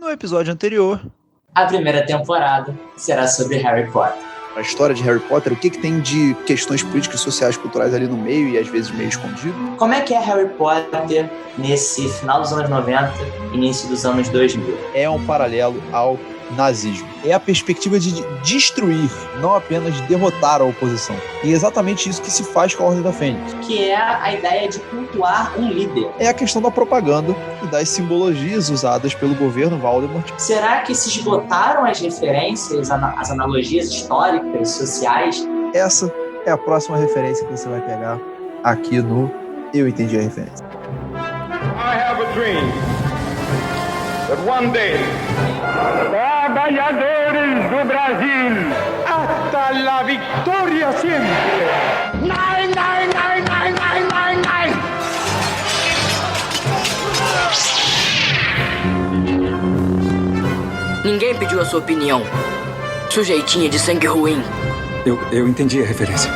No episódio anterior, a primeira temporada será sobre Harry Potter. A história de Harry Potter, o que tem de questões políticas, sociais, culturais ali no meio e às vezes meio escondido? Como é que é Harry Potter nesse final dos anos 90, início dos anos 2000? É um paralelo ao nazismo. É a perspectiva de destruir, não apenas derrotar a oposição. E é exatamente isso que se faz com a Ordem da Fênix. Que é a ideia de cultuar um líder. É a questão da propaganda e das simbologias usadas pelo governo Voldemort. Será que se esgotaram as referências, as analogias históricas, sociais? Essa é a próxima referência que você vai pegar aqui no Eu Entendi a Referência. I have a dream that one day trabalhadores do Brasil hasta la victoria sempre. Nein, nein, nein, nein, nein, nein, nein. Ninguém pediu a sua opinião. Sujeitinha de sangue ruim. Eu entendi a referência.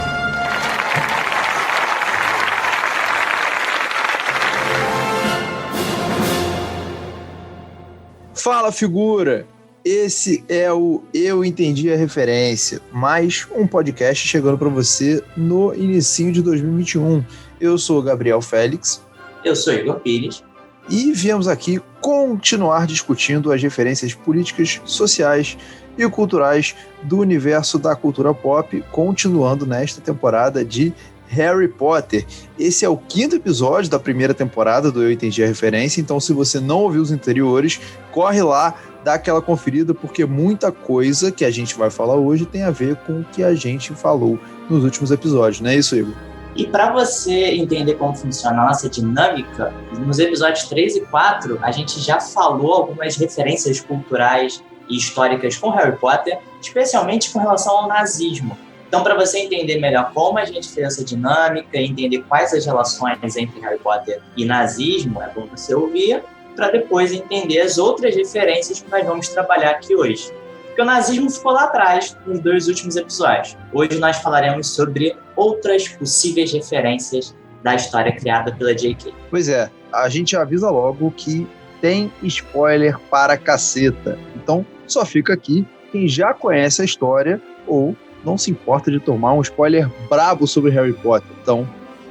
Fala, figura! Esse é o Eu Entendi a Referência, mais um podcast chegando para você no inicinho de 2021. Eu sou o Gabriel Félix. Eu sou Igor Pires. E viemos aqui continuar discutindo as referências políticas, sociais e culturais do universo da cultura pop, continuando nesta temporada de Harry Potter. Esse é o 5º episódio da primeira temporada do Eu Entendi a Referência, então se você não ouviu os anteriores, corre lá, dá aquela conferida, porque muita coisa que a gente vai falar hoje tem a ver com o que a gente falou nos últimos episódios, não é isso, Igor? E para você entender como funciona a nossa dinâmica, nos episódios 3 e 4, a gente já falou algumas referências culturais e históricas com Harry Potter, especialmente com relação ao nazismo. Então, para você entender melhor como a gente fez essa dinâmica, entender quais as relações entre Harry Potter e nazismo, é bom você ouvir, para depois entender as outras referências que nós vamos trabalhar aqui hoje. Porque o nazismo ficou lá atrás, nos 2 últimos episódios. Hoje nós falaremos sobre outras possíveis referências da história criada pela J.K. Pois é, a gente avisa logo que tem spoiler para caceta. Então, só fica aqui quem já conhece a história ou não se importa de tomar um spoiler brabo sobre Harry Potter. Então,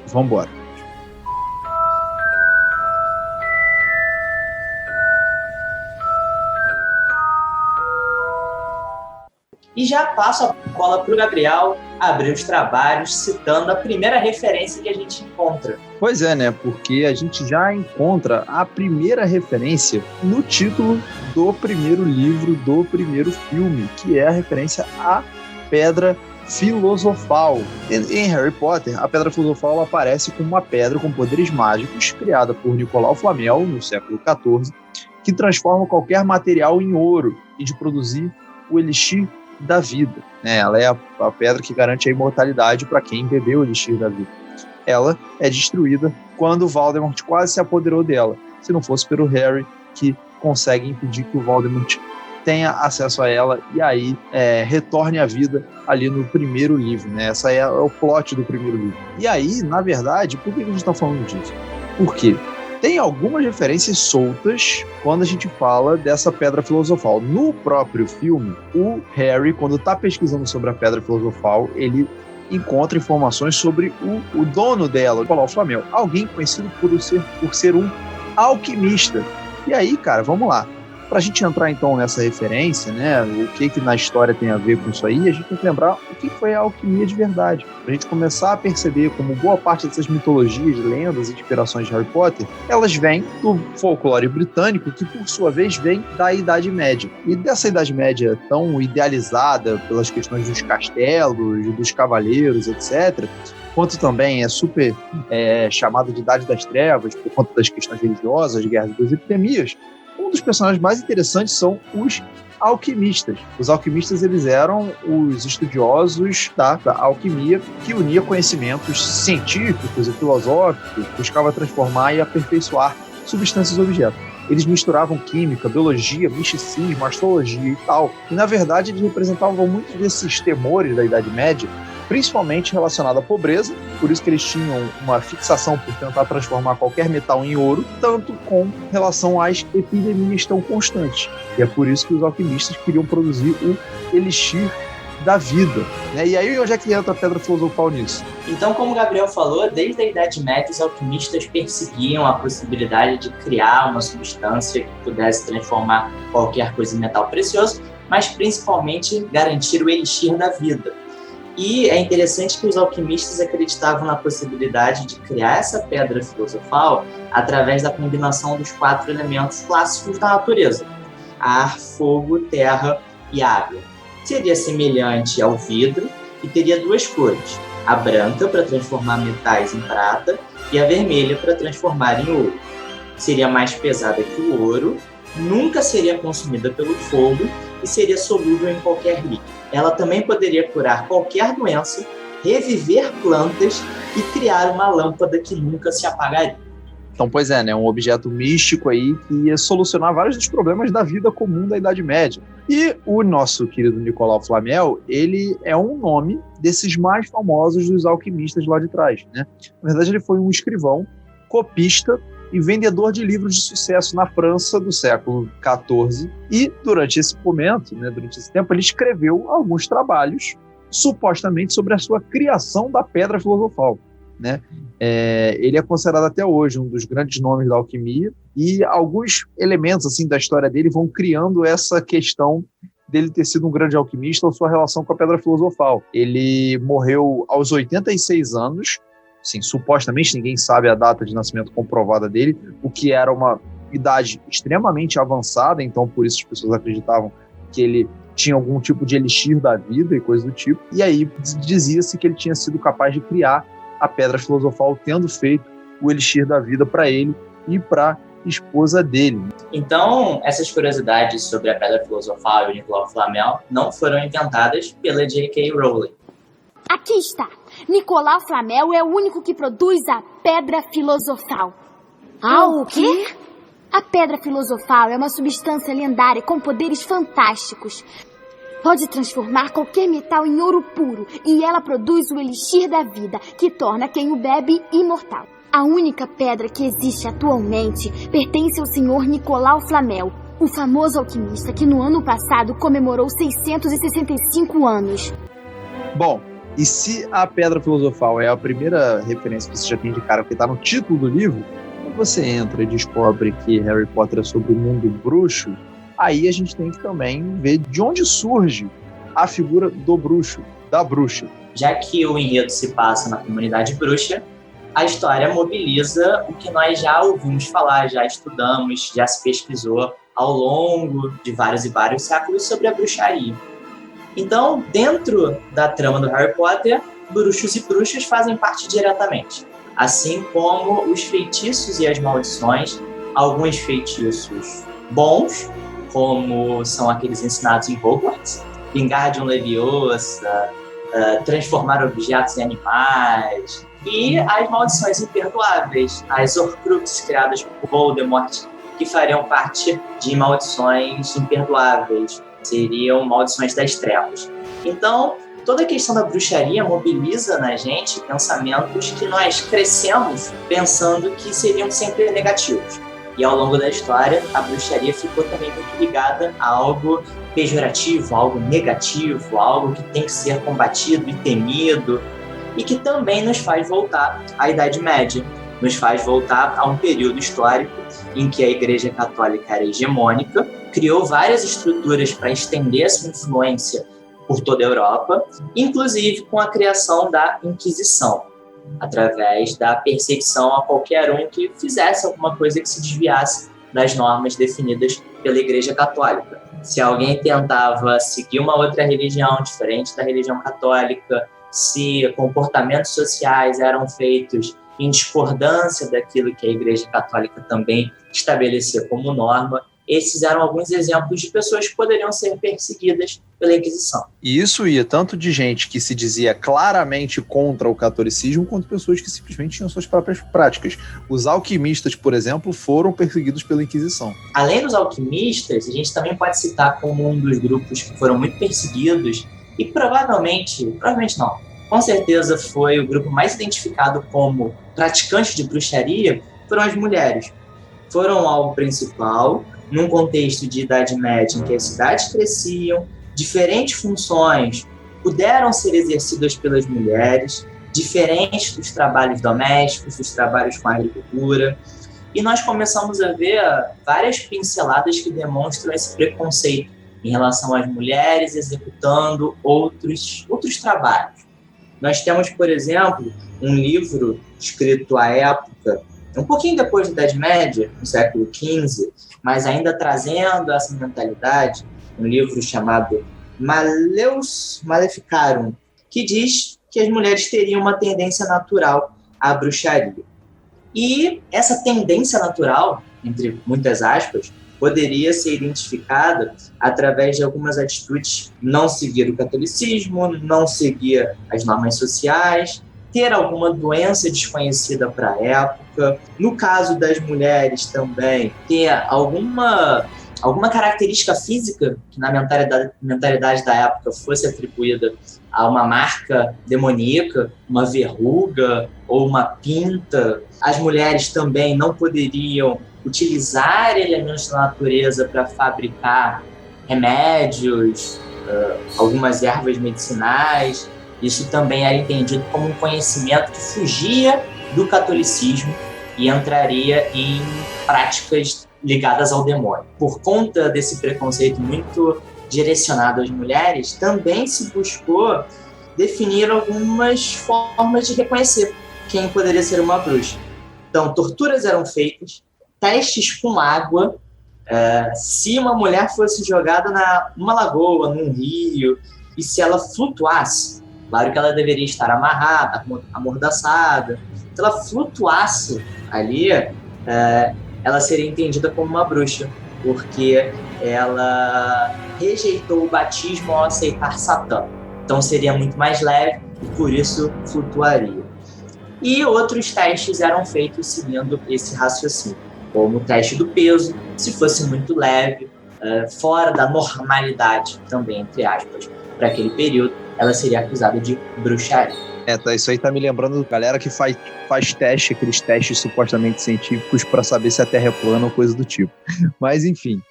vamos embora. E já passo a bola para o Gabriel abrir os trabalhos citando a primeira referência que a gente encontra. Pois é, né? Porque a gente já encontra a primeira referência no título do primeiro livro do primeiro filme, que é a referência à Pedra Filosofal. Em Harry Potter, a Pedra Filosofal aparece como uma pedra com poderes mágicos, criada por Nicolau Flamel, no século XIV, que transforma qualquer material em ouro e de produzir o elixir da vida. Ela é a pedra que garante a imortalidade para quem bebeu o elixir da vida. Ela é destruída quando o Voldemort quase se apoderou dela, se não fosse pelo Harry, que consegue impedir que o Voldemort tenha acesso a ela e aí retorne à vida ali no primeiro livro. Essa é o plot do primeiro livro. E aí, na verdade, por que a gente está falando disso? Por quê? Tem algumas referências soltas quando a gente fala dessa Pedra Filosofal. No próprio filme, o Harry, quando está pesquisando sobre a Pedra Filosofal, ele encontra informações sobre o dono dela, Nicolau Flamel, alguém conhecido por ser um alquimista. E aí, cara, vamos lá. Para a gente entrar então nessa referência, o que na história tem a ver com isso aí, a gente tem que lembrar o que foi a alquimia de verdade. Para a gente começar a perceber como boa parte dessas mitologias, lendas e inspirações de Harry Potter, elas vêm do folclore britânico, que por sua vez vem da Idade Média. E dessa Idade Média tão idealizada pelas questões dos castelos, dos cavaleiros, etc., quanto também é super chamada de Idade das Trevas, por conta das questões religiosas, guerras e das epidemias, um dos personagens mais interessantes são os alquimistas. Os alquimistas, eles eram os estudiosos da alquimia que unia conhecimentos científicos e filosóficos, buscava transformar e aperfeiçoar substâncias e objetos. Eles misturavam química, biologia, misticismo, astrologia e tal. E, na verdade, eles representavam muitos desses temores da Idade Média, principalmente relacionado à pobreza, por isso que eles tinham uma fixação por tentar transformar qualquer metal em ouro, tanto com relação às epidemias tão constantes. E é por isso que os alquimistas queriam produzir o elixir da vida, né? E aí, onde é que entra a pedra filosofal nisso? Então, como o Gabriel falou, desde a Idade Média, os alquimistas perseguiam a possibilidade de criar uma substância que pudesse transformar qualquer coisa em metal precioso, mas principalmente garantir o elixir da vida. E é interessante que os alquimistas acreditavam na possibilidade de criar essa pedra filosofal através da combinação dos 4 elementos clássicos da natureza: ar, fogo, terra e água. Seria semelhante ao vidro e teria 2 cores: a branca para transformar metais em prata e a vermelha para transformar em ouro. Seria mais pesada que o ouro, nunca seria consumida pelo fogo e seria solúvel em qualquer líquido. Ela também poderia curar qualquer doença, reviver plantas e criar uma lâmpada que nunca se apagaria. Então, pois é, né? Um objeto místico aí que ia solucionar vários dos problemas da vida comum da Idade Média. E o nosso querido Nicolau Flamel, ele é um nome desses mais famosos dos alquimistas lá de trás, né? Na verdade, ele foi um escrivão, copista e vendedor de livros de sucesso na França do século XIV. E durante esse momento, né, durante esse tempo, ele escreveu alguns trabalhos, supostamente sobre a sua criação da pedra filosofal, né? Ele é considerado até hoje um dos grandes nomes da alquimia, e alguns elementos assim da história dele vão criando essa questão dele ter sido um grande alquimista ou sua relação com a pedra filosofal. Ele morreu aos 86 anos, assim, supostamente ninguém sabe a data de nascimento comprovada dele, o que era uma idade extremamente avançada, então por isso as pessoas acreditavam que ele tinha algum tipo de elixir da vida e coisa do tipo, e aí dizia-se que ele tinha sido capaz de criar a pedra filosofal, tendo feito o elixir da vida para ele e para a esposa dele. Então, essas curiosidades sobre a pedra filosofal e o Nicolau Flamel não foram inventadas pela J.K. Rowling. Aqui está. Nicolau Flamel é o único que produz a pedra filosofal. O quê? A pedra filosofal é uma substância lendária com poderes fantásticos. Pode transformar qualquer metal em ouro puro, e ela produz o elixir da vida, que torna quem o bebe imortal. A única pedra que existe atualmente pertence ao senhor Nicolau Flamel, o famoso alquimista que no ano passado comemorou 665 anos. Bom, e se a pedra filosofal é a primeira referência que você já tem de cara, porque está no título do livro, quando você entra e descobre que Harry Potter é sobre o mundo bruxo, aí a gente tem que também ver de onde surge a figura do bruxo, da bruxa. Já que o enredo se passa na comunidade bruxa, a história mobiliza o que nós já ouvimos falar, já estudamos, já se pesquisou ao longo de vários e vários séculos sobre a bruxaria. Então, dentro da trama do Harry Potter, bruxos e bruxas fazem parte diretamente, assim como os feitiços e as maldições, alguns feitiços bons, como são aqueles ensinados em Hogwarts, Wingardium Leviosa, transformar objetos em animais, e as maldições imperdoáveis, as Horcruxes criadas por Voldemort, que fariam parte de maldições imperdoáveis, seriam maldições das trevas. Então, toda a questão da bruxaria mobiliza na gente pensamentos que nós crescemos pensando que seriam sempre negativos. E ao longo da história, a bruxaria ficou também muito ligada a algo pejorativo, algo negativo, algo que tem que ser combatido e temido, e que também nos faz voltar à Idade Média, nos faz voltar a um período histórico em que a Igreja Católica era hegemônica, criou várias estruturas para estender essa influência por toda a Europa, inclusive com a criação da Inquisição, através da perseguição a qualquer um que fizesse alguma coisa que se desviasse das normas definidas pela Igreja Católica. Se alguém tentava seguir uma outra religião diferente da religião católica, se comportamentos sociais eram feitos em discordância daquilo que a Igreja Católica também estabelecia como norma, esses eram alguns exemplos de pessoas que poderiam ser perseguidas pela Inquisição. E isso ia tanto de gente que se dizia claramente contra o catolicismo, quanto pessoas que simplesmente tinham suas próprias práticas. Os alquimistas, por exemplo, foram perseguidos pela Inquisição. Além dos alquimistas, a gente também pode citar como um dos grupos que foram muito perseguidos, e provavelmente não, com certeza foi o grupo mais identificado como praticantes de bruxaria, foram as mulheres. Foram o alvo principal, num contexto de Idade Média em que as cidades cresciam, diferentes funções puderam ser exercidas pelas mulheres, diferentes dos trabalhos domésticos, dos trabalhos com a agricultura, e nós começamos a ver várias pinceladas que demonstram esse preconceito em relação às mulheres executando outros trabalhos. Nós temos, por exemplo, um livro escrito à época, um pouquinho depois da Idade Média, no século XV, mas ainda trazendo essa mentalidade, um livro chamado Maleus Maleficarum, que diz que as mulheres teriam uma tendência natural à bruxaria. E essa tendência natural, entre muitas aspas, poderia ser identificada através de algumas atitudes: não seguir o catolicismo, não seguir as normas sociais, ter alguma doença desconhecida para a época. No caso das mulheres também, ter alguma característica física que na mentalidade da época fosse atribuída a uma marca demoníaca, uma verruga ou uma pinta. As mulheres também não poderiam utilizar elementos da natureza para fabricar remédios, algumas ervas medicinais. Isso também era entendido como um conhecimento que fugia do catolicismo e entraria em práticas ligadas ao demônio. Por conta desse preconceito muito direcionado às mulheres, também se buscou definir algumas formas de reconhecer quem poderia ser uma bruxa. Então, torturas eram feitas, testes com água. Se uma mulher fosse jogada numa lagoa, num rio, e se ela flutuasse, claro que ela deveria estar amarrada, amordaçada. Se ela flutuasse ali, ela seria entendida como uma bruxa, porque ela rejeitou o batismo ao aceitar Satã. Então seria muito mais leve e por isso flutuaria. E outros testes eram feitos seguindo esse raciocínio, como o teste do peso, se fosse muito leve, fora da normalidade também, entre aspas, para aquele período, ela seria acusada de bruxaria. Isso aí tá me lembrando galera que faz teste, aqueles testes supostamente científicos para saber se a Terra é plana ou coisa do tipo. Mas enfim,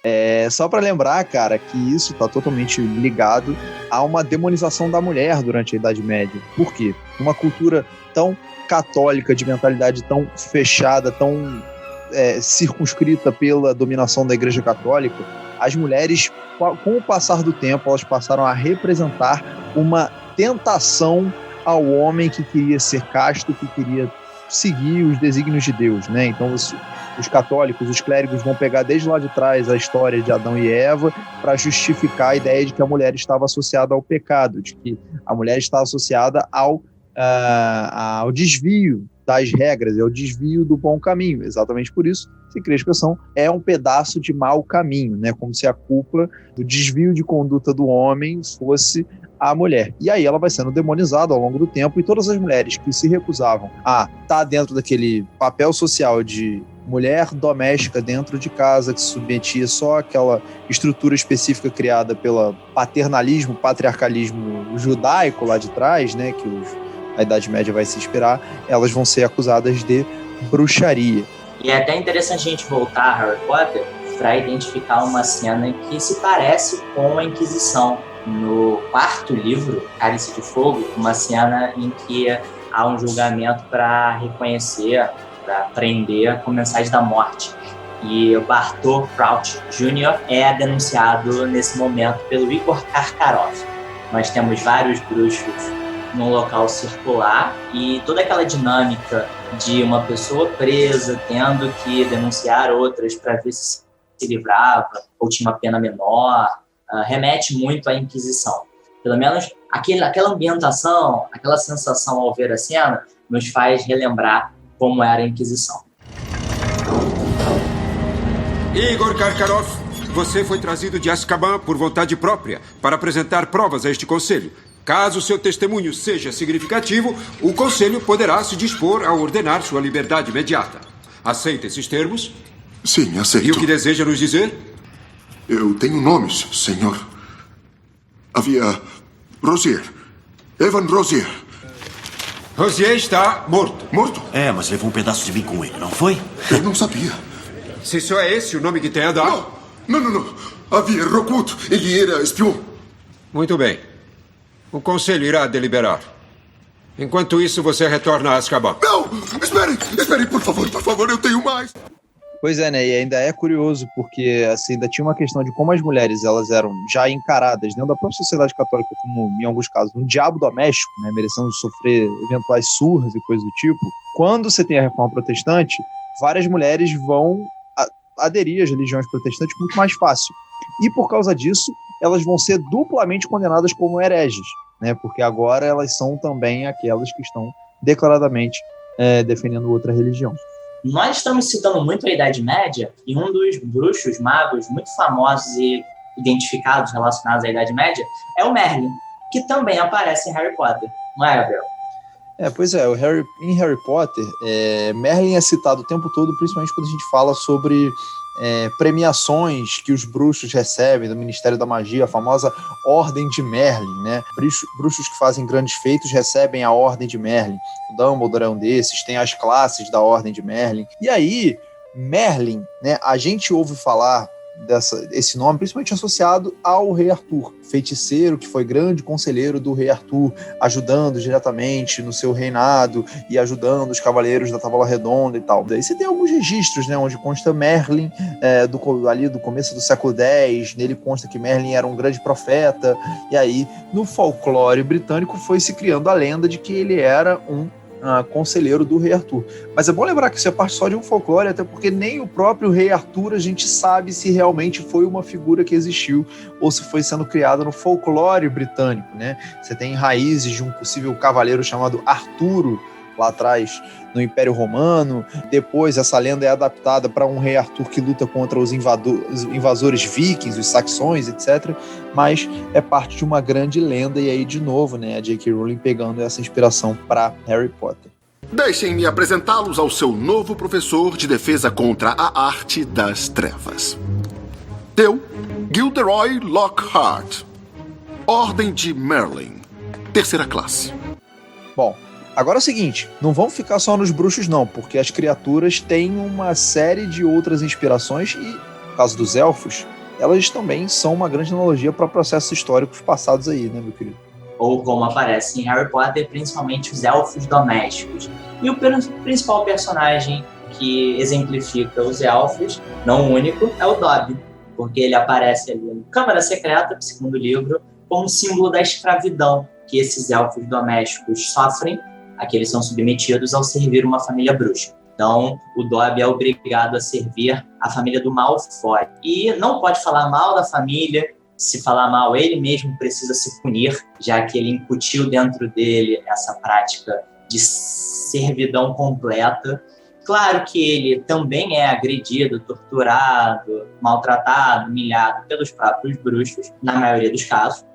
só para lembrar, cara, que isso tá totalmente ligado a uma demonização da mulher durante a Idade Média. Por quê? Uma cultura tão católica, de mentalidade tão fechada, tão circunscrita pela dominação da Igreja Católica, as mulheres, com o passar do tempo, elas passaram a representar uma tentação ao homem que queria ser casto, que queria seguir os desígnios de Deus, né? Então os católicos, os clérigos vão pegar desde lá de trás a história de Adão e Eva para justificar a ideia de que a mulher estava associada ao pecado, de que a mulher estava associada ao desvio das regras, ao desvio do bom caminho. Exatamente por isso se cria a expressão é um pedaço de mau caminho, né? Como se a culpa do desvio de conduta do homem fosse a mulher. E aí ela vai sendo demonizada ao longo do tempo, e todas as mulheres que se recusavam a estar dentro daquele papel social de mulher doméstica dentro de casa, que se submetia só àquela estrutura específica criada pelo paternalismo, patriarcalismo judaico lá de trás, né, que a Idade Média vai se inspirar, elas vão ser acusadas de bruxaria. E é até interessante a gente voltar a Harry Potter para identificar uma cena que se parece com a Inquisição. No quarto livro, Cálice de Fogo, uma cena em que há um julgamento para reconhecer, para prender comensais da morte. E o Bartol Crouch Jr. é denunciado nesse momento pelo Igor Karkaroff. Nós temos vários bruxos num local circular e toda aquela dinâmica de uma pessoa presa tendo que denunciar outras para ver se livrava ou tinha uma pena menor, remete muito à Inquisição. Pelo menos aquela ambientação, aquela sensação ao ver a cena, nos faz relembrar como era a Inquisição. Igor Karkaroff, você foi trazido de Azkaban por vontade própria para apresentar provas a este conselho. Caso seu testemunho seja significativo, o conselho poderá se dispor a ordenar sua liberdade imediata. Aceita esses termos? Sim, aceito. E o que deseja nos dizer? Eu tenho nomes, senhor. Havia Rosier. Evan Rosier. Rosier está morto. Morto? É, mas levou um pedaço de mim com ele, não foi? Eu não sabia. Se só é esse o nome que tem a dar... Não. Havia Rockwood. Ele era espião. Muito bem. O conselho irá deliberar. Enquanto isso, você retorna a Azkaban. Não! Espere, por favor, eu tenho mais. Pois é, né? E ainda é curioso, porque assim, ainda tinha uma questão de como as mulheres elas eram já encaradas dentro da própria sociedade católica como, em alguns casos, um diabo doméstico, né? Merecendo sofrer eventuais surras e coisas do tipo. Quando você tem a reforma protestante, várias mulheres vão aderir às religiões protestantes muito mais fácil. E por causa disso, elas vão ser duplamente condenadas como hereges, né? Porque agora elas são também aquelas que estão declaradamente defendendo outra religião. Nós estamos citando muito a Idade Média, e um dos bruxos magos muito famosos e identificados relacionados à Idade Média é o Merlin, que também aparece em Harry Potter, não é, Gabriel? Pois é, em Harry Potter, Merlin é citado o tempo todo, principalmente quando a gente fala sobre premiações que os bruxos recebem do Ministério da Magia, a famosa Ordem de Merlin, né? Bruxos que fazem grandes feitos recebem a Ordem de Merlin. O Dumbledore é um desses, tem as classes da Ordem de Merlin. E aí, Merlin, né, a gente ouve falar esse nome, principalmente associado ao rei Arthur, feiticeiro que foi grande conselheiro do rei Arthur, ajudando diretamente no seu reinado e ajudando os cavaleiros da Távola Redonda e tal. Daí você tem alguns registros, né, onde consta Merlin, ali do começo do século X, nele consta que Merlin era um grande profeta, e aí no folclore britânico foi se criando a lenda de que ele era um conselheiro do rei Arthur. Mas é bom lembrar que isso é parte só de um folclore, até porque nem o próprio rei Arthur a gente sabe se realmente foi uma figura que existiu ou se foi sendo criada no folclore britânico, né? Você tem raízes de um possível cavaleiro chamado Arturo lá atrás no Império Romano. Depois essa lenda é adaptada para um rei Arthur que luta contra os invasores vikings, os saxões, etc. Mas é parte de uma grande lenda, e aí de novo, né, a J.K. Rowling pegando essa inspiração para Harry Potter. Deixem-me apresentá-los ao seu novo professor de defesa contra a arte das trevas. Eu, Gilderoy Lockhart, Ordem de Merlin, 3ª classe. Bom, agora é o seguinte, não vamos ficar só nos bruxos não, porque as criaturas têm uma série de outras inspirações e, no caso dos elfos, elas também são uma grande analogia para processos históricos passados aí, né, meu querido? Ou como aparece em Harry Potter, principalmente os elfos domésticos. E o principal personagem que exemplifica os elfos, não o único, é o Dobby, porque ele aparece ali no Câmara Secreta, segundo livro, como símbolo da escravidão que esses elfos domésticos sofrem, a que eles são submetidos ao servir uma família bruxa. Então, o Dobby é obrigado a servir a família do Malfoy. E não pode falar mal da família. Se falar mal, ele mesmo precisa se punir, já que ele incutiu dentro dele essa prática de servidão completa. Claro que ele também é agredido, torturado, maltratado, humilhado pelos próprios bruxos, na maioria dos casos.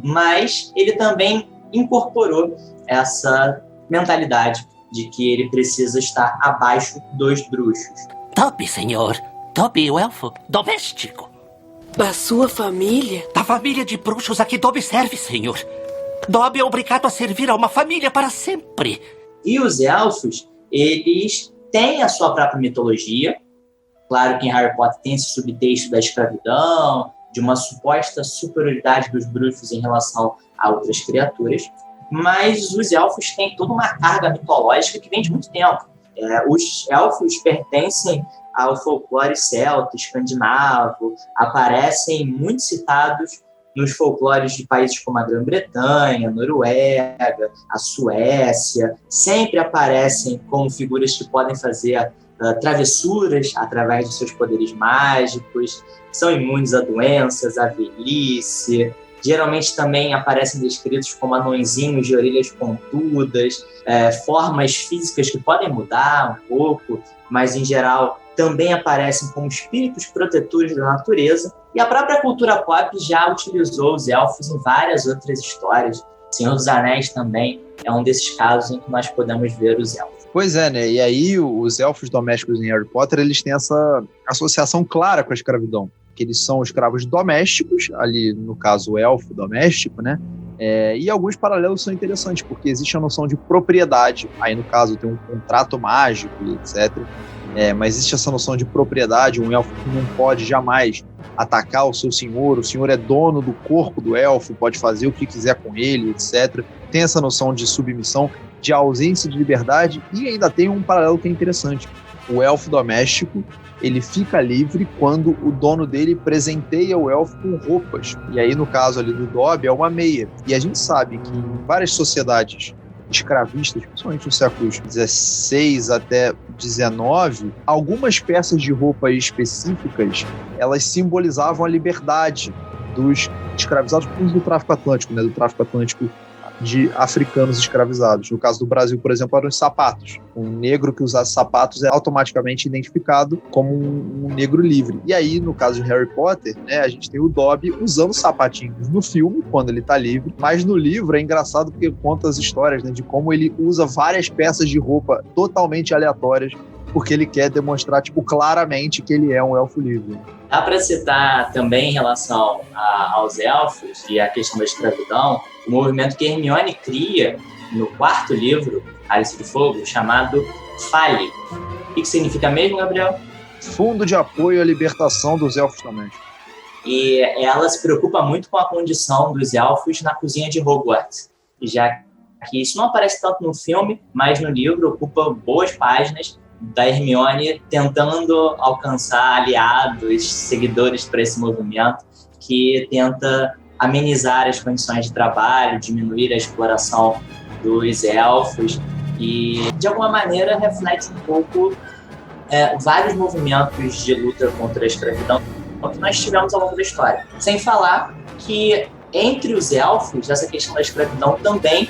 Mas ele também incorporou essa mentalidade de que ele precisa estar abaixo dos bruxos. Dobby, senhor. Dobby, o elfo doméstico. Da sua família? Da família de bruxos a que Dobby serve, senhor. Dobby é obrigado a servir a uma família para sempre. E os elfos, eles têm a sua própria mitologia. Claro que em Harry Potter tem esse subtexto da escravidão, de uma suposta superioridade dos bruxos em relação a outras criaturas. Mas os elfos têm toda uma carga mitológica que vem de muito tempo. Os elfos pertencem ao folclore celta, escandinavo, aparecem muito citados nos folclores de países como a Grã-Bretanha, a Noruega, a Suécia. Sempre aparecem como figuras que podem fazer travessuras através de seus poderes mágicos, são imunes a doenças, a velhice. Geralmente também aparecem descritos como anõezinhos de orelhas pontudas, formas físicas que podem mudar um pouco, mas em geral também aparecem como espíritos protetores da natureza. E a própria cultura pop já utilizou os elfos em várias outras histórias. Senhor dos Anéis também é um desses casos em que nós podemos ver os elfos. Pois é, né? E aí os elfos domésticos em Harry Potter, eles têm essa associação clara com a escravidão. Que eles são escravos domésticos, ali no caso o elfo doméstico, né? E alguns paralelos são interessantes, porque existe a noção de propriedade, aí no caso tem um contrato mágico, etc. Mas existe essa noção de propriedade, um elfo que não pode jamais atacar o senhor é dono do corpo do elfo, pode fazer o que quiser com ele, etc. Tem essa noção de submissão, de ausência de liberdade, e ainda tem um paralelo que é interessante. O elfo doméstico, ele fica livre quando o dono dele presenteia o elfo com roupas. E aí, no caso ali do Dobby, é uma meia. E a gente sabe que em várias sociedades escravistas, principalmente nos séculos XVI até XIX, algumas peças de roupa específicas, elas simbolizavam a liberdade dos escravizados, como do tráfico atlântico, né? Do tráfico atlântico de africanos escravizados. No caso do Brasil, por exemplo, eram os sapatos. Um negro que usasse sapatos é automaticamente identificado como um negro livre. E aí, no caso de Harry Potter, né, a gente tem o Dobby usando sapatinhos no filme, quando ele tá livre, mas no livro é engraçado porque conta as histórias, né, de como ele usa várias peças de roupa totalmente aleatórias, porque ele quer demonstrar, claramente que ele é um elfo livre. Dá para citar também em relação aos elfos e a questão da escravidão, o movimento que Hermione cria no 4º livro, Cálice de Fogo, chamado FALE. O que significa mesmo, Gabriel? Fundo de Apoio à Libertação dos Elfos Domésticos. E ela se preocupa muito com a condição dos elfos na cozinha de Hogwarts, já que isso não aparece tanto no filme, mas no livro ocupa boas páginas da Hermione tentando alcançar aliados, seguidores para esse movimento que tenta amenizar as condições de trabalho, diminuir a exploração dos elfos e, de alguma maneira, reflete um pouco vários movimentos de luta contra a escravidão que nós tivemos ao longo da história. Sem falar que, entre os elfos, essa questão da escravidão também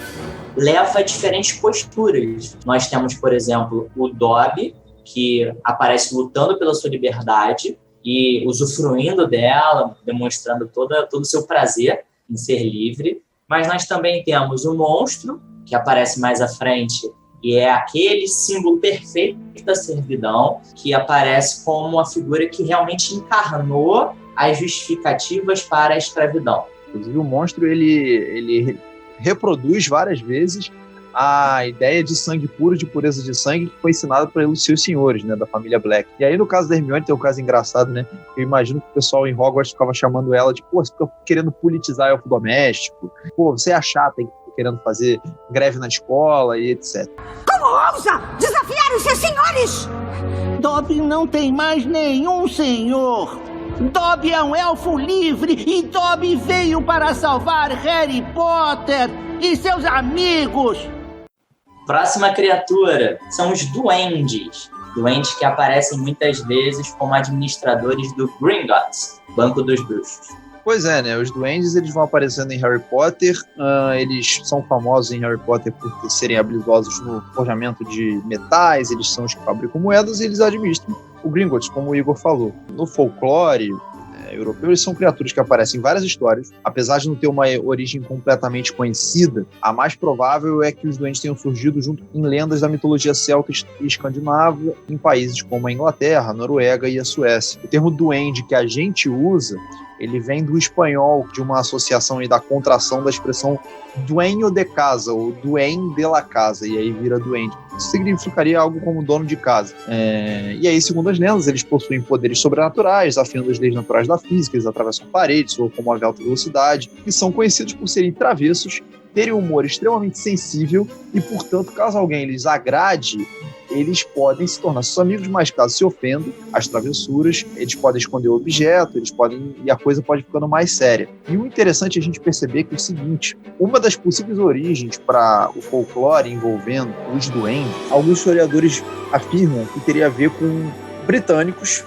leva a diferentes posturas. Nós temos, por exemplo, o Dobby, que aparece lutando pela sua liberdade e usufruindo dela, demonstrando todo o seu prazer em ser livre. Mas nós também temos o monstro, que aparece mais à frente, e é aquele símbolo perfeito da servidão, que aparece como uma figura que realmente encarnou as justificativas para a escravidão. Inclusive, o monstro, ele reproduz várias vezes a ideia de sangue puro, de pureza de sangue, que foi ensinada pelos seus senhores, né, da família Black. E aí, no caso da Hermione, tem um caso engraçado, né? Eu imagino que o pessoal em Hogwarts ficava chamando ela de, você fica querendo politizar elfo doméstico, você é chata, hein, querendo fazer greve na escola e etc. Como ousa desafiar os seus senhores? Dobby não tem mais nenhum senhor. Dobby é um elfo livre e Dobby veio para salvar Harry Potter e seus amigos. Próxima criatura são os duendes. Duendes que aparecem muitas vezes como administradores do Gringotts, Banco dos Bruxos. Pois é, né? Os duendes, eles vão aparecendo em Harry Potter. Eles são famosos em Harry Potter por serem habilidosos no forjamento de metais. Eles são os que fabricam moedas e eles administram o Gringotts, como o Igor falou. No folclore europeu, eles são criaturas que aparecem em várias histórias. Apesar de não ter uma origem completamente conhecida, a mais provável é que os duendes tenham surgido junto em lendas da mitologia celta e escandinava em países como a Inglaterra, a Noruega e a Suécia. O termo duende que a gente usa, ele vem do espanhol, de uma associação e da contração da expressão dueño de casa, ou dueño de la casa, e aí vira duende. Isso significaria algo como dono de casa. E aí, segundo as lendas, eles possuem poderes sobrenaturais, desafiando as leis naturais da física, eles atravessam paredes, ou com alta velocidade, e são conhecidos por serem travessos, terem um humor extremamente sensível, e, portanto, caso alguém lhes agrade, eles podem se tornar seus amigos, mas caso se ofendam as travessuras, eles podem esconder o objeto, e a coisa pode ficando mais séria. E o interessante é a gente perceber que é o seguinte, uma das possíveis origens para o folclore envolvendo os duendes, alguns historiadores afirmam que teria a ver com britânicos,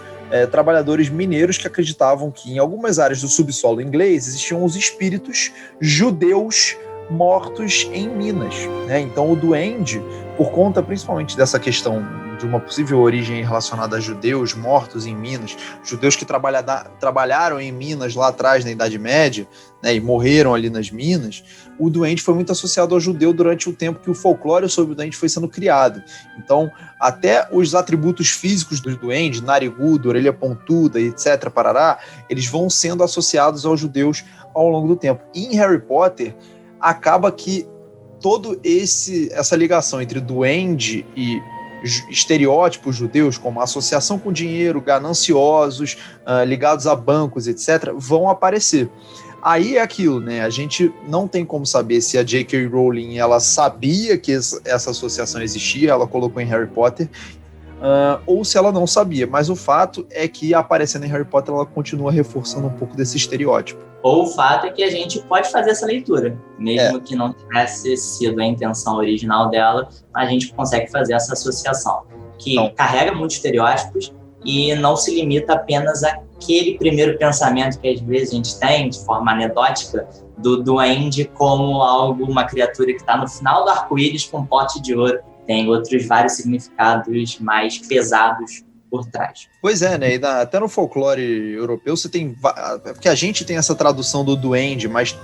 trabalhadores mineiros que acreditavam que em algumas áreas do subsolo inglês existiam os espíritos judeus mortos em minas, né? Então o duende, por conta principalmente dessa questão de uma possível origem relacionada a judeus mortos em minas, judeus que trabalharam em minas lá atrás na Idade Média, né, e morreram ali nas minas, o duende foi muito associado ao judeu durante o tempo que o folclore sobre o duende foi sendo criado. Então, até os atributos físicos dos duendes, narigudo, orelha pontuda, etc., parará, eles vão sendo associados aos judeus ao longo do tempo. E em Harry Potter, acaba que essa ligação entre duende e estereótipos judeus, como associação com dinheiro, gananciosos, ligados a bancos, etc., vão aparecer. Aí é aquilo, né? A gente não tem como saber se a J.K. Rowling ela sabia que essa associação existia, ela colocou em Harry Potter, ou se ela não sabia. Mas o fato é que, aparecendo em Harry Potter, ela continua reforçando um pouco desse estereótipo. Ou o fato é que a gente pode fazer essa leitura, mesmo que não tivesse sido a intenção original dela, a gente consegue fazer essa associação, que carrega muitos estereótipos e não se limita apenas àquele primeiro pensamento que às vezes a gente tem, de forma anedótica, do duende como uma criatura que está no final do arco-íris com um pote de ouro. Tem outros vários significados mais pesados por trás. Pois é, né? E até no folclore europeu você tem... Porque a gente tem essa tradução do duende, mas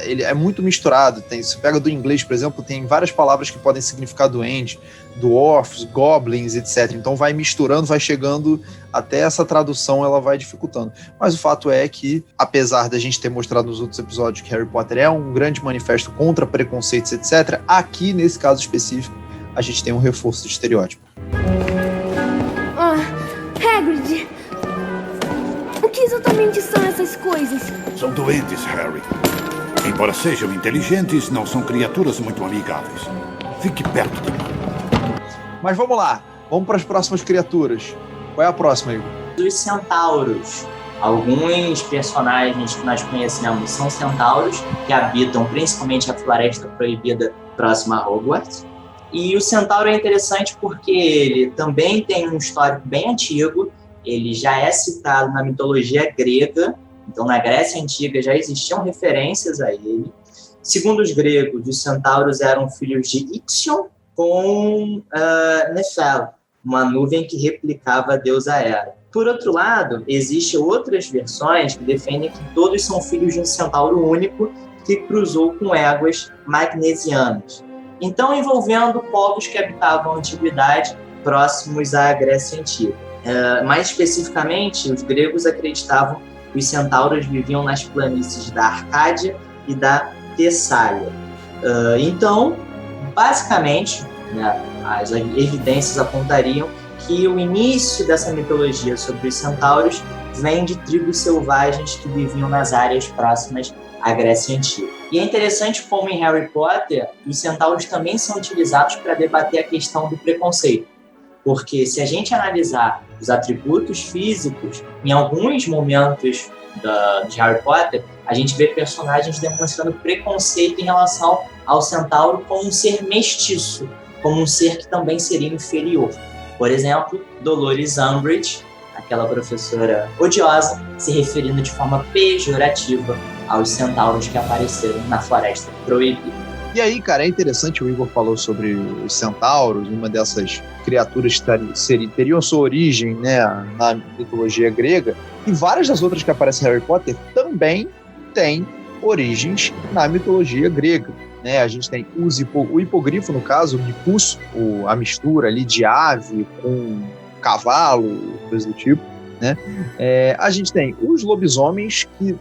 ele é muito misturado. Se pega do inglês, por exemplo, tem várias palavras que podem significar duende, dwarfs, goblins, etc. Então vai misturando, vai chegando até essa tradução, ela vai dificultando. Mas o fato é que, apesar da gente ter mostrado nos outros episódios que Harry Potter é um grande manifesto contra preconceitos, etc., aqui, nesse caso específico, a gente tem um reforço do estereótipo. Hagrid, o que exatamente são essas coisas? São doentes, Harry. Embora sejam inteligentes, não são criaturas muito amigáveis. Fique perto de mim. Mas vamos lá, vamos para as próximas criaturas. Qual é a próxima, Igor? Os centauros. Alguns personagens que nós conhecemos são centauros, que habitam principalmente a Floresta Proibida próxima a Hogwarts. E o centauro é interessante porque ele também tem um histórico bem antigo, ele já é citado na mitologia grega, então na Grécia Antiga já existiam referências a ele. Segundo os gregos, os centauros eram filhos de Ixion com Nefel, uma nuvem que replicava a deusa Hera. Por outro lado, existem outras versões que defendem que todos são filhos de um centauro único que cruzou com éguas magnesianas. Então, envolvendo povos que habitavam a antiguidade próximos à Grécia Antiga. Mais especificamente, os gregos acreditavam que os centauros viviam nas planícies da Arcádia e da Tessália. Então, basicamente, né, as evidências apontariam que o início dessa mitologia sobre os centauros vem de tribos selvagens que viviam nas áreas próximas à Grécia Antiga. E é interessante como em Harry Potter, os centauros também são utilizados para debater a questão do preconceito. Porque se a gente analisar os atributos físicos, em alguns momentos de Harry Potter, a gente vê personagens demonstrando preconceito em relação ao centauro como um ser mestiço, como um ser que também seria inferior. Por exemplo, Dolores Umbridge, aquela professora odiosa, se referindo de forma pejorativa aos centauros que apareceram na Floresta Proibida. E aí, cara, é interessante, o Igor falou sobre os centauros, uma dessas criaturas que teriam sua origem, né, na mitologia grega, e várias das outras que aparecem em Harry Potter também têm origens na mitologia grega. Né? A gente tem o hipogrifo, no caso, o micus, a mistura ali de ave com cavalo, coisa do tipo. Né? A gente tem os lobisomens, que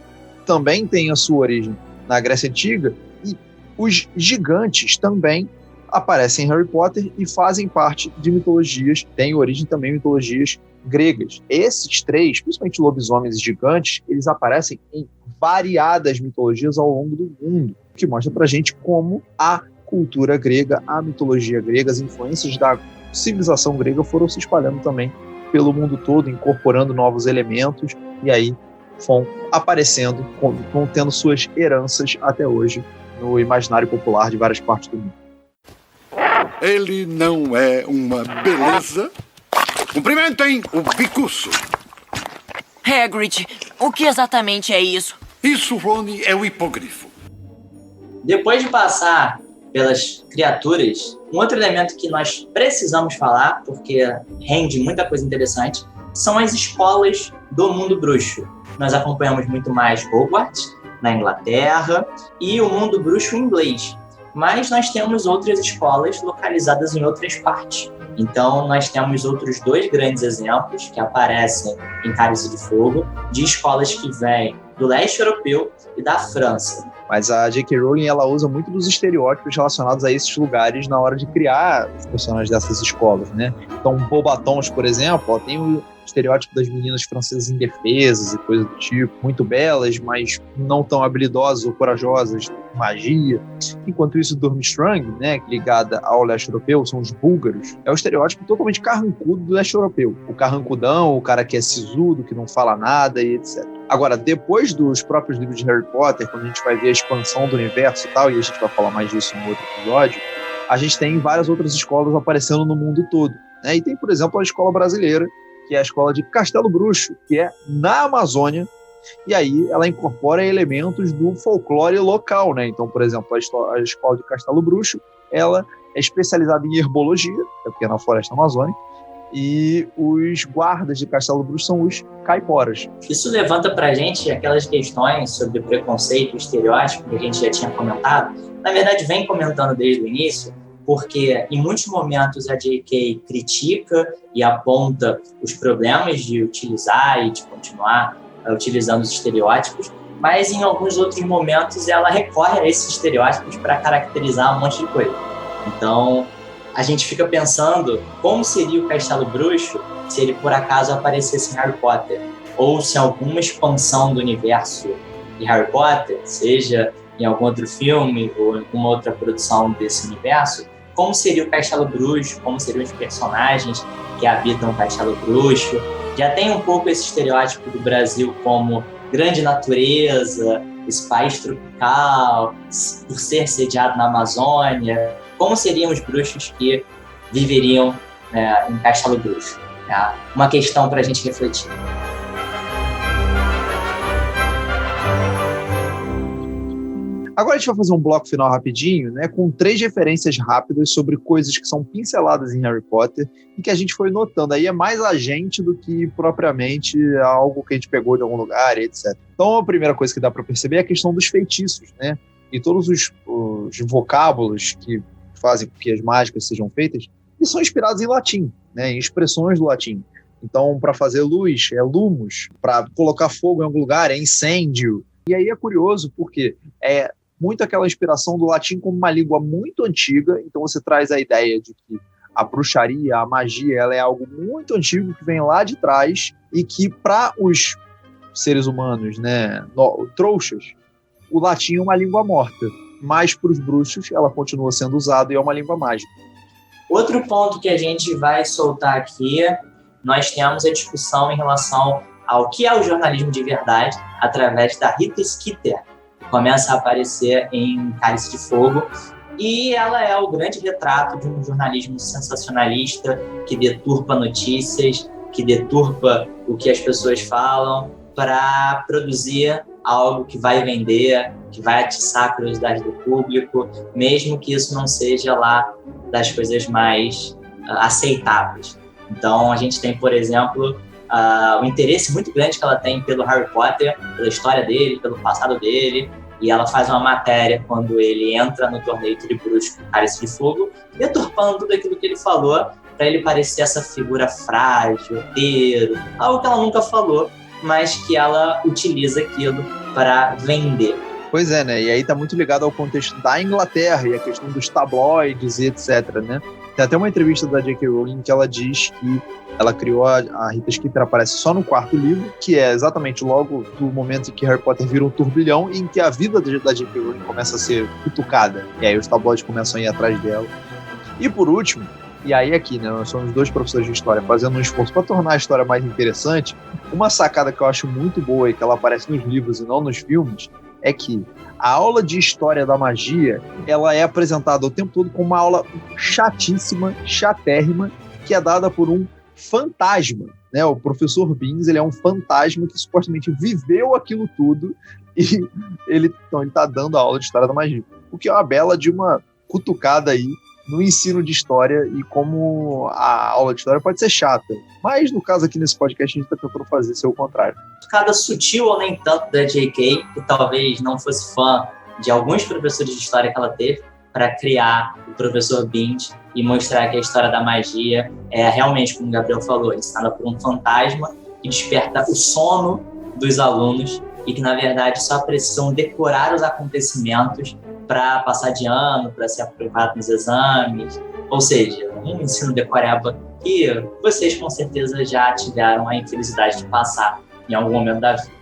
também têm a sua origem na Grécia Antiga, e os gigantes também aparecem em Harry Potter e fazem parte de mitologias, têm origem também em mitologias gregas. Esses três, principalmente lobisomens e gigantes, eles aparecem em variadas mitologias ao longo do mundo, o que mostra pra gente como a cultura grega, a mitologia grega, as influências da civilização grega foram se espalhando também pelo mundo todo, incorporando novos elementos, e aí vão aparecendo, vão tendo suas heranças até hoje no imaginário popular de várias partes do mundo. Ele não é uma beleza? Cumprimentem o bicuço. Hagrid, o que exatamente é isso? Isso, Rony, é o hipogrifo. Depois de passar pelas criaturas, um outro elemento que nós precisamos falar, porque rende muita coisa interessante, são as escolas do mundo bruxo. Nós acompanhamos muito mais Hogwarts, na Inglaterra, e o mundo bruxo inglês. Mas nós temos outras escolas localizadas em outras partes. Então, nós temos outros dois grandes exemplos que aparecem em Cálice de Fogo, de escolas que vêm do leste europeu e da França. Mas a J.K. Rowling, ela usa muito dos estereótipos relacionados a esses lugares na hora de criar os personagens dessas escolas, né? Então, Beauxbatons, por exemplo, ó, tem o estereótipo das meninas francesas indefesas e coisas do tipo, muito belas, mas não tão habilidosas ou corajosas em magia. Enquanto isso, Durmstrang, né, ligada ao leste europeu, são os búlgaros, é o estereótipo totalmente carrancudo do leste europeu. O carrancudão, o cara que é sisudo, que não fala nada e etc. Agora, depois dos próprios livros de Harry Potter, quando a gente vai ver a expansão do universo e tal, e a gente vai falar mais disso no outro episódio, a gente tem várias outras escolas aparecendo no mundo todo, né? E tem, por exemplo, a escola brasileira, que é a escola de Castelo Bruxo, que é na Amazônia, e aí ela incorpora elementos do folclore local, né? Então, por exemplo, a escola de Castelo Bruxo, ela é especializada em herbologia, porque é na floresta amazônica, e os guardas de Castelo Bruxo são os caiporas. Isso levanta pra gente aquelas questões sobre preconceito e estereótipo que a gente já tinha comentado. Na verdade, vem comentando desde o início, porque em muitos momentos a J.K. critica e aponta os problemas de utilizar e de continuar utilizando os estereótipos, mas em alguns outros momentos ela recorre a esses estereótipos para caracterizar um monte de coisa. Então, a gente fica pensando como seria o Castelo Bruxo se ele por acaso aparecesse em Harry Potter, ou se alguma expansão do universo de Harry Potter, seja em algum outro filme ou em alguma outra produção desse universo, como seria o Castelo Bruxo, como seriam os personagens que habitam o Castelo Bruxo. Já tem um pouco esse estereótipo do Brasil como grande natureza, esse país tropical, por ser sediado na Amazônia. Como seriam os bruxos que viveriam em Castelo Bruxo? É uma questão para a gente refletir. Agora a gente vai fazer um bloco final rapidinho, né, com 3 referências rápidas sobre coisas que são pinceladas em Harry Potter e que a gente foi notando. Aí é mais a gente do que propriamente algo que a gente pegou de algum lugar, etc. Então a primeira coisa que dá para perceber é a questão dos feitiços, né? E todos os vocábulos que fazem com que as mágicas sejam feitas, eles são inspirados em latim, né, em expressões do latim. Então, para fazer luz é lumos, para colocar fogo em algum lugar é incêndio. E aí é curioso porque é muito aquela inspiração do latim como uma língua muito antiga, então você traz a ideia de que a bruxaria, a magia, ela é algo muito antigo que vem lá de trás e que para os seres humanos, né, trouxas, o latim é uma língua morta, mas para os bruxos ela continua sendo usada e é uma língua mágica. Outro ponto que a gente vai soltar aqui, nós temos a discussão em relação ao que é o jornalismo de verdade através da Rita Skeeter, que começa a aparecer em Cálice de Fogo, e ela é o grande retrato de um jornalismo sensacionalista que deturpa notícias, que deturpa o que as pessoas falam para produzir algo que vai vender, que vai atiçar a curiosidade do público, mesmo que isso não seja lá das coisas mais aceitáveis. Então, a gente tem, por exemplo, o interesse muito grande que ela tem pelo Harry Potter, pela história dele, pelo passado dele, e ela faz uma matéria quando ele entra no torneio Tribruxo com Cálice de Fogo, deturpando tudo aquilo que ele falou, para ele parecer essa figura frágil, herdeiro, algo que ela nunca falou, mas que ela utiliza aquilo para vender. Pois é, né? E aí tá muito ligado ao contexto da Inglaterra e a questão dos tabloides e etc, né? Tem até uma entrevista da J.K. Rowling que ela diz que ela criou a Rita Skeeter, aparece só no 4º livro, que é exatamente logo do momento em que Harry Potter vira um turbilhão e em que a vida da J.K. Rowling começa a ser cutucada. E aí os tabloides começam a ir atrás dela. E por último, e aí aqui, né, nós somos 2 professores de história fazendo um esforço para tornar a história mais interessante, uma sacada que eu acho muito boa e que ela aparece nos livros e não nos filmes, é que a aula de história da magia, ela é apresentada o tempo todo como uma aula chatíssima, chatérrima, que é dada por um fantasma, né? O professor Beans, ele é um fantasma que supostamente viveu aquilo tudo e ele tá dando a aula de história da magia. O que é uma bela de uma cutucada aí no ensino de história e como a aula de história pode ser chata. Mas, no caso aqui nesse podcast, a gente está tentando fazer ser o contrário. Cada sutil ou nem tanto da J.K., que talvez não fosse fã de alguns professores de história que ela teve, para criar o professor Beans e mostrar que a história da magia é realmente, como o Gabriel falou, ensinada por um fantasma que desperta o sono dos alunos e que, na verdade, só precisam decorar os acontecimentos para passar de ano, para ser aprovado nos exames. Ou seja, um ensino decoreba que vocês, com certeza, já tiveram a infelicidade de passar em algum momento da vida.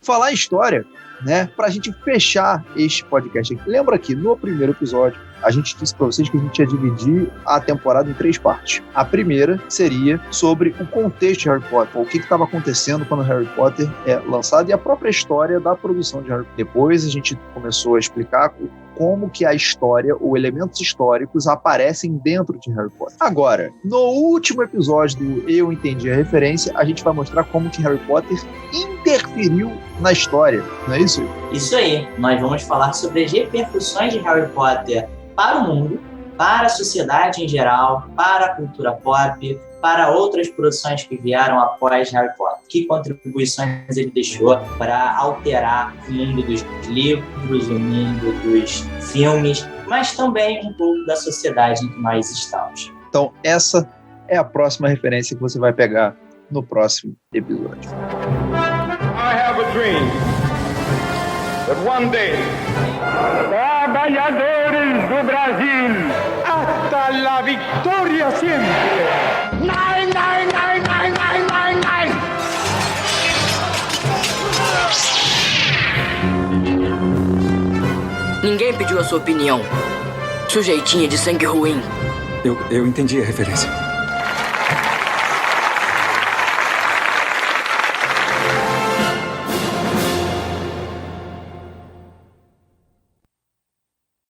Falar em história, né, para a gente fechar este podcast aqui. Lembra que no primeiro episódio a gente disse para vocês que a gente ia dividir a temporada em 3 partes. A primeira seria sobre o contexto de Harry Potter, o que estava acontecendo quando Harry Potter é lançado e a própria história da produção de Harry Potter. Depois a gente começou a explicar como que a história ou elementos históricos aparecem dentro de Harry Potter. Agora, no último episódio do Eu Entendi a Referência, a gente vai mostrar como que Harry Potter interferiu na história, não é isso? Isso aí, nós vamos falar sobre as repercussões de Harry Potter para o mundo, para a sociedade em geral, para a cultura pop, para outras produções que vieram após Harry Potter. Que contribuições ele deixou para alterar o mundo dos livros, o mundo dos filmes, mas também um pouco da sociedade em que nós estamos. Então, essa é a próxima referência que você vai pegar no próximo episódio. I have a dream that one day, trabalhadores do Brasil, hasta la victoria sempre. Nein, nein, nein, nein, nein, nein, nein. Ninguém pediu a sua opinião. Sujeitinha de sangue ruim. Eu entendi a referência.